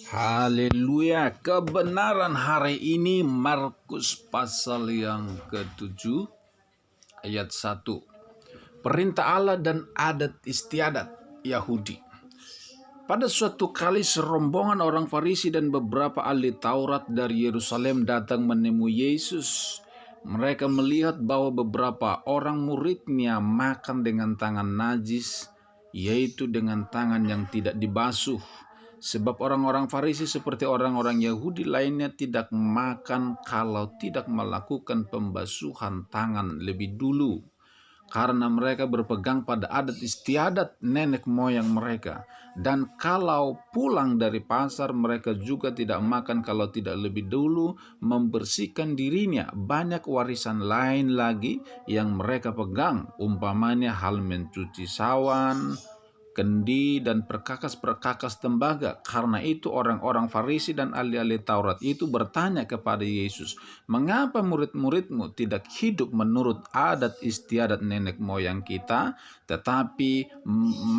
Haleluya, kebenaran hari ini Markus pasal yang ke-7 ayat 1. Perintah Allah dan adat istiadat Yahudi. Pada suatu kali serombongan orang Farisi dan beberapa ahli Taurat dari Yerusalem datang menemui Yesus. Mereka melihat bahwa beberapa orang muridnya makan dengan tangan najis, yaitu dengan tangan yang tidak dibasuh. Sebab orang-orang Farisi seperti orang-orang Yahudi lainnya tidak makan kalau tidak melakukan pembasuhan tangan lebih dulu. Karena mereka berpegang pada adat istiadat nenek moyang mereka. Dan kalau pulang dari pasar mereka juga tidak makan kalau tidak lebih dulu membersihkan dirinya. Banyak warisan lain lagi yang mereka pegang, umpamanya hal mencuci sawan, kendi, dan perkakas-perkakas tembaga. Karena itu orang-orang Farisi dan ahli-ahli Taurat itu bertanya kepada Yesus, "Mengapa murid-muridmu tidak hidup menurut adat istiadat nenek moyang kita, tetapi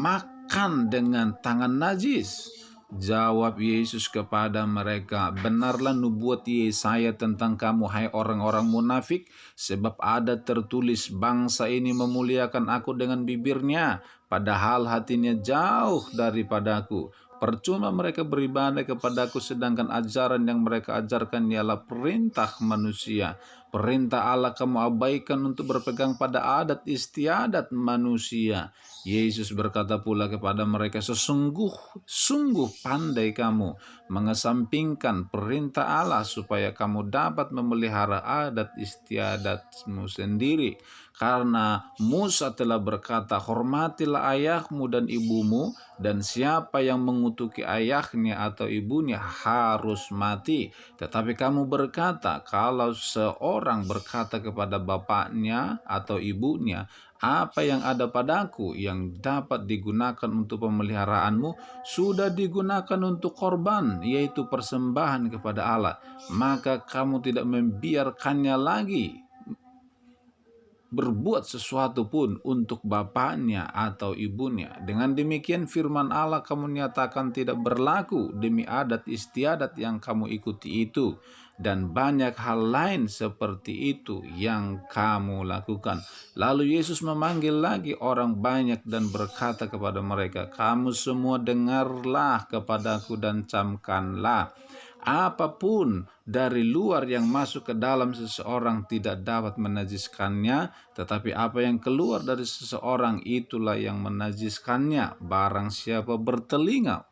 makan dengan tangan najis?" Jawab Yesus kepada mereka, "Benarlah nubuat Yesaya tentang kamu, hai orang-orang munafik, sebab ada tertulis, bangsa ini memuliakan aku dengan bibirnya, padahal hatinya jauh daripadaku. Percuma mereka beribadah kepadaku, sedangkan ajaran yang mereka ajarkan ialah perintah manusia. Perintah Allah kamu abaikan untuk berpegang pada adat istiadat manusia." Yesus berkata pula kepada mereka, "Sungguh pandai kamu mengesampingkan perintah Allah supaya kamu dapat memelihara adat istiadatmu sendiri. Karena Musa telah berkata, hormatilah ayahmu dan ibumu, dan siapa yang mengutuki ayahnya atau ibunya harus mati. Tetapi kamu berkata, kalau seorang berkata kepada bapaknya atau ibunya, apa yang ada padaku yang dapat digunakan untuk pemeliharaanmu, sudah digunakan untuk korban, yaitu persembahan kepada Allah, maka kamu tidak membiarkannya lagi berbuat sesuatu pun untuk bapaknya atau ibunya. Dengan demikian firman Allah kamu nyatakan tidak berlaku demi adat istiadat yang kamu ikuti itu, dan banyak hal lain seperti itu yang kamu lakukan." Lalu Yesus memanggil lagi orang banyak dan berkata kepada mereka, "Kamu semua dengarlah kepadaku dan camkanlah. Apapun dari luar yang masuk ke dalam seseorang tidak dapat menajiskannya, tetapi apa yang keluar dari seseorang itulah yang menajiskannya. Barang siapa bertelinga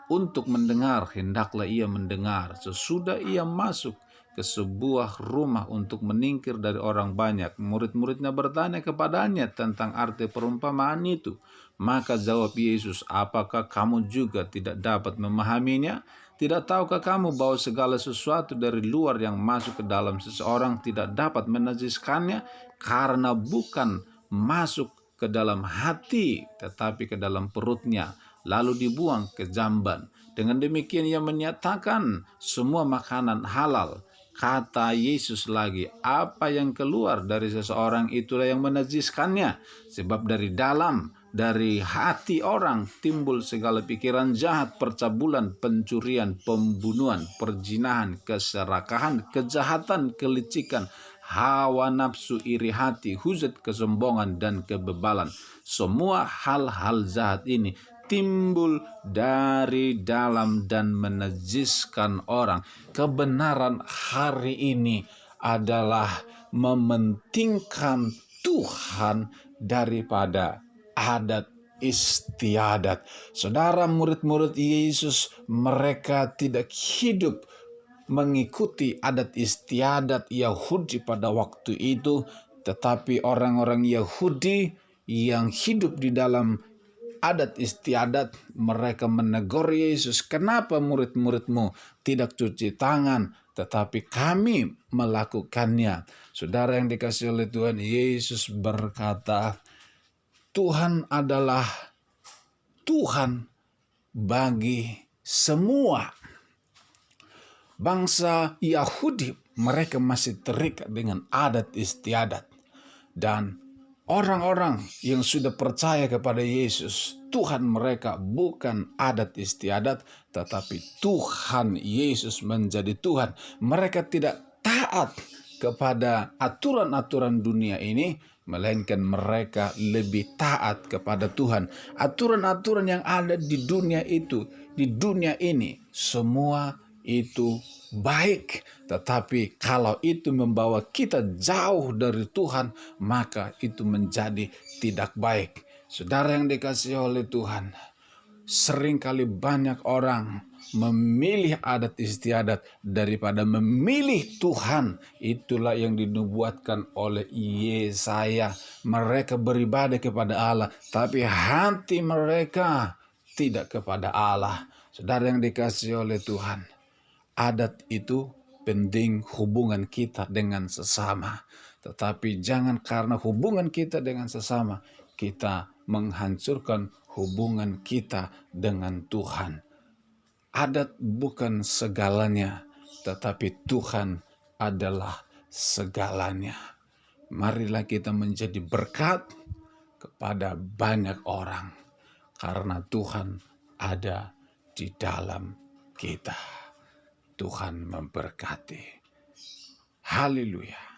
untuk mendengar, hendaklah ia mendengar." Sesudah ia masuk ke sebuah rumah untuk menyingkir dari orang banyak, murid-muridnya bertanya kepadanya tentang arti perumpamaan itu. Maka jawab Yesus, "Apakah kamu juga tidak dapat memahaminya? Tidak tahukah kamu bahwa segala sesuatu dari luar yang masuk ke dalam seseorang tidak dapat menajiskannya, karena bukan masuk ke dalam hati, tetapi ke dalam perutnya, lalu dibuang ke jamban. Dengan demikian ia menyatakan semua makanan halal." Kata Yesus lagi, "Apa yang keluar dari seseorang itulah yang menajiskannya. Sebab dari dalam, dari hati orang timbul segala pikiran jahat, percabulan, pencurian, pembunuhan, perzinahan, keserakahan, kejahatan, kelicikan, hawa nafsu, iri hati, hujat, kesombongan, dan kebebalan. Semua hal-hal jahat ini timbul dari dalam dan menajiskan orang." Kebenaran hari ini adalah mementingkan Tuhan daripada adat istiadat. Saudara, murid-murid Yesus, mereka tidak hidup mengikuti adat istiadat Yahudi pada waktu itu, tetapi orang-orang Yahudi yang hidup di dalam adat istiadat, mereka menegur Yesus, "Kenapa murid-muridmu tidak cuci tangan, tetapi kami melakukannya?" Saudara yang dikasihi oleh Tuhan, Yesus berkata, Tuhan adalah Tuhan bagi semua. Bangsa Yahudi, mereka masih terikat dengan adat istiadat. Dan Orang-orang yang sudah percaya kepada Yesus, Tuhan mereka bukan adat istiadat, tetapi Tuhan Yesus menjadi Tuhan. Mereka tidak taat kepada aturan-aturan dunia ini, melainkan mereka lebih taat kepada Tuhan. Aturan-aturan yang ada di dunia itu, di dunia ini, semua itu baik, tetapi kalau itu membawa kita jauh dari Tuhan, maka itu menjadi tidak baik. Saudara yang dikasihi oleh Tuhan, seringkali banyak orang memilih adat istiadat daripada memilih Tuhan. Itulah yang dinubuatkan oleh Yesaya. Mereka beribadah kepada Allah, tapi hati mereka tidak kepada Allah. Saudara yang dikasihi oleh Tuhan, adat itu penting hubungan kita dengan sesama. Tetapi jangan karena hubungan kita dengan sesama, kita menghancurkan hubungan kita dengan Tuhan. Adat bukan segalanya, tetapi Tuhan adalah segalanya. Marilah kita menjadi berkat kepada banyak orang, karena Tuhan ada di dalam kita. Tuhan memberkati. Haleluya.